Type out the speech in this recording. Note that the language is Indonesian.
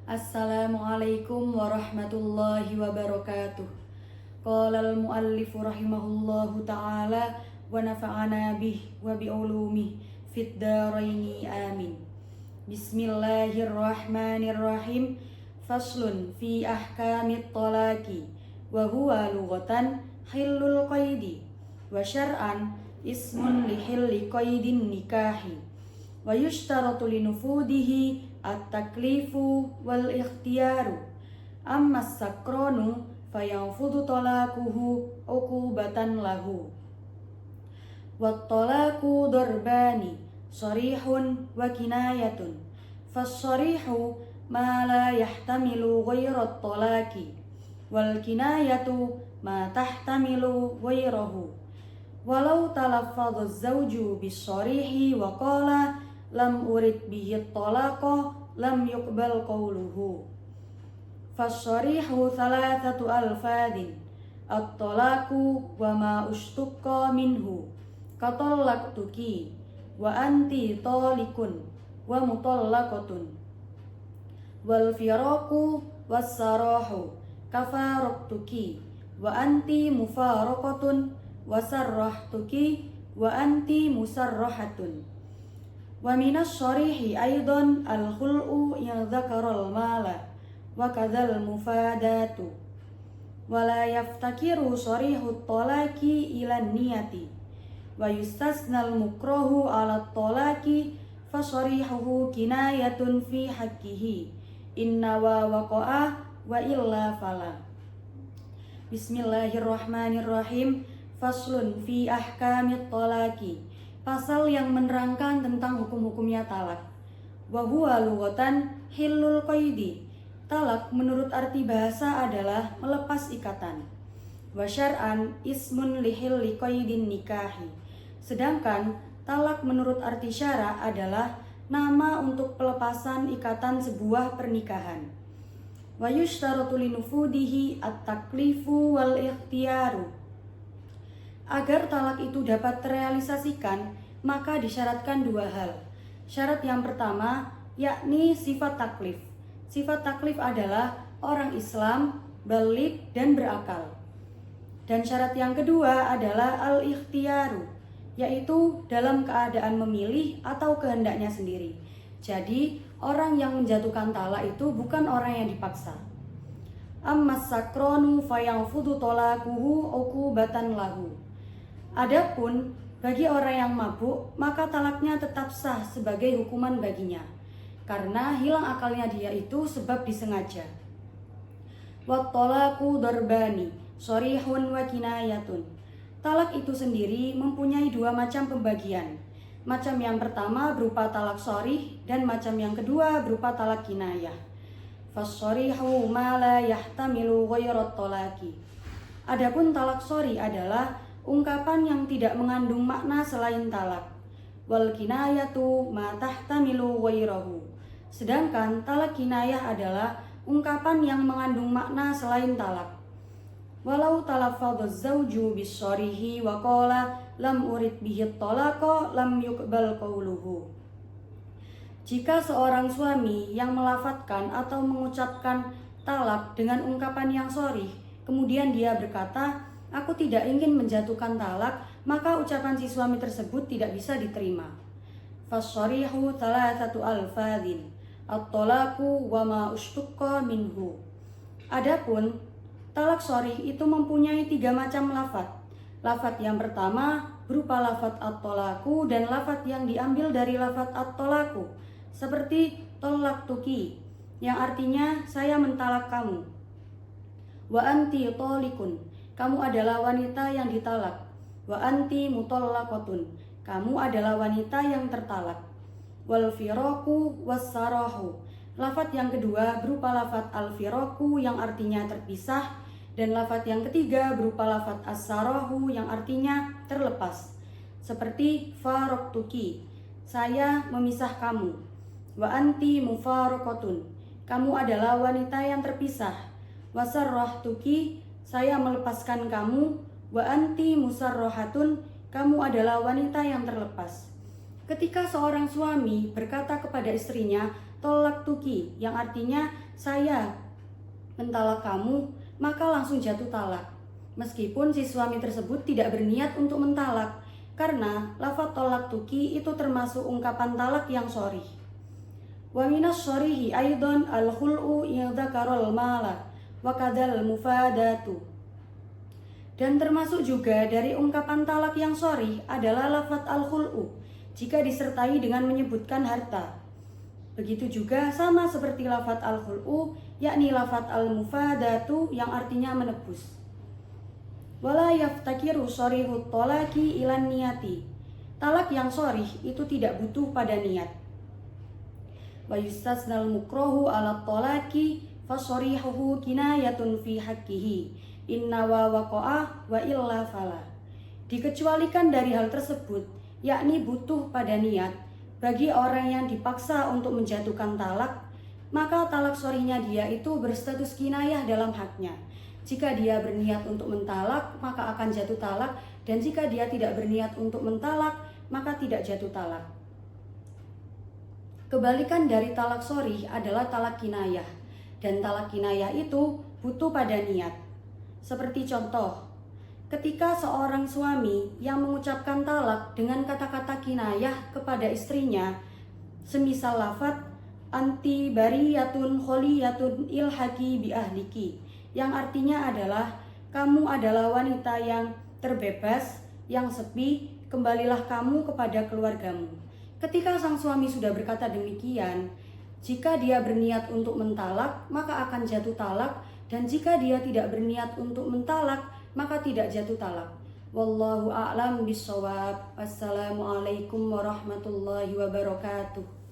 Assalamualaikum warahmatullahi wabarakatuh. Qala al-muallif rahimahullahu ta'ala wa nafa'ana bih wa bi'ulumih fid dharaini amin. Bismillahirrahmanirrahim. Faslun fi ahkamit talaqi wa huwa lughatan hillul qaidi wa syar'an ismun li hilli qaidin nikahi wa yushtaratu li nufudihi at-taklifu wal ikhtiyaru amma sakronu fayanfudu talaquhu uqubatan lahu wat talaqu darbani sharihun wa kinayatun fas-sharihu ma la yahtamilu ghairat talaqi wal kinayatu ma tahtamilu ghairahu walau talaffadha az-zawju bis-sharihi wa qala lam urid bihi talaqa lam yuqbal qawluhu fasyarihu thalathatu alfadhin at-talaqu wa ma ushtuqa minhu katallaqtuki wa anti talikun wa mutallaqatun wal firaqu was-sarahu kafaraqtuki wa anti mufaraqatun wa sarrahtuki wa anti musarrahatun. Wa minas syarihi aidan al-khul'u yang dzakaral mala wa kadzal mufadatu wa la yaftakiru syarihut talaqi ila niyati wa yustasnal mukrahu ala talaqi fa syarihuhu kinayatun fi haqqihi inna wa waqa'a wa illa fala. Bismillahirrahmanirrahim. Faslun fi ahkamit talaqi. Pasal yang menerangkan tentang hukum-hukumnya talak. Wa huwa lughatan hillul qaidi. Talak menurut arti bahasa adalah melepas ikatan. Wa syar'an ismun li hilli qaidin nikahi. Sedangkan talak menurut arti syara adalah nama untuk pelepasan ikatan sebuah pernikahan. Wa yushtaratu li nufudihi at-taklifu wal ikhtiyaru. Agar talak itu dapat terrealisasikan, maka disyaratkan dua hal. Syarat yang pertama, yakni sifat taklif. Sifat taklif adalah orang Islam, baligh dan berakal. Dan syarat yang kedua adalah al-ikhtiyaru, yaitu dalam keadaan memilih atau kehendaknya sendiri. Jadi, orang yang menjatuhkan talak itu bukan orang yang dipaksa. Ammas sakronu fayanfudu talaquhu uqubatan lahu. Adapun bagi orang yang mabuk, maka talaknya tetap sah sebagai hukuman baginya, karena hilang akalnya dia itu sebab disengaja. Wat talaqu darbani sharihun wa kinayatun. Talak itu sendiri mempunyai dua macam pembagian. Macam yang pertama berupa talak sharih dan macam yang kedua berupa talak kinayah. Fas-sharihu ma la yahtamilu ghairat talaqi. Adapun talak sharih adalah ungkapan yang tidak mengandung makna selain talak. Wal kinayatu ma tahtamilu ghairahu. Sedangkan talak kinayah adalah ungkapan yang mengandung makna selain talak. Walau talaffadha az-zawju bis-sharihi wa qala lam urid bihi talaqa lam yuqbal qawluhu. Jika seorang suami yang melafadzkan atau mengucapkan talak dengan ungkapan yang sharih, kemudian dia berkata, aku tidak ingin menjatuhkan talak, maka ucapan si suami tersebut tidak bisa diterima. Fasyarihu thalathatu alfadhin at-talaqu wa ma ushtuqa minhu. Adapun talak sharih itu mempunyai tiga macam lafadz. Lafadz yang pertama berupa lafadz at-talaqu dan lafadz yang diambil dari lafadz at-talaqu, seperti tallaqtuki yang artinya saya mentalak kamu. Wa anti talikun, kamu adalah wanita yang ditalak. Wa anti mutallaqatun, kamu adalah wanita yang tertalak. Wal firaqu was-sarahu. Lafadz yang kedua berupa lafadz al-firaqu yang artinya terpisah, dan lafadz yang ketiga berupa lafadz as-sarahu yang artinya terlepas. Seperti faraqtuki, saya memisah kamu. Wa anti mufaraqatun, kamu adalah wanita yang terpisah. Wa sarrahtuki, saya melepaskan kamu. Wa anti musarrohatun, kamu adalah wanita yang terlepas. Ketika seorang suami berkata kepada istrinya, tolaktuki, yang artinya saya mentalak kamu, maka langsung jatuh talak. Meskipun si suami tersebut tidak berniat untuk mentalak, karena lafaz tolaktuki itu termasuk ungkapan talak yang sharih. Wa minas syarihi aidan al-khul'u yadzakarul mala wa kadal mufadatu. Dan termasuk juga dari ungkapan talak yang sharih adalah lafaz al-khul'u jika disertai dengan menyebutkan harta. Begitu juga sama seperti lafaz al-khul'u, yakni lafaz al-mufadatu yang artinya menebus. Wala yaftakiru sharihut talaqi ilan niyati. Talak yang sharih itu tidak butuh pada niat. Wa yustasnal mukrohu ala talaqi fasorihuhu kinayatun fi haqqihi inna wa waqa'a wa illa fala. Dikecualikan dari hal tersebut, yakni butuh pada niat bagi orang yang dipaksa untuk menjatuhkan talak, maka talak sharihnya dia itu berstatus kinayah dalam haknya. Jika dia berniat untuk mentalak, maka akan jatuh talak, dan jika dia tidak berniat untuk mentalak, maka tidak jatuh talak. Kebalikan dari talak sharih adalah talak kinayah, dan talak kinayah itu butuh pada niat. Seperti contoh, ketika seorang suami yang mengucapkan talak dengan kata-kata kinayah kepada istrinya, semisal lafaz anti bariyatun kholiyatun ilhaqi bi ahliki, yang artinya adalah kamu adalah wanita yang terbebas, yang sepi, kembalilah kamu kepada keluargamu. Ketika sang suami sudah berkata demikian, jika dia berniat untuk mentalak, maka akan jatuh talak, dan jika dia tidak berniat untuk mentalak, maka tidak jatuh talak. Wallahu a'lam bishawab. Assalamualaikum warahmatullahi wabarakatuh.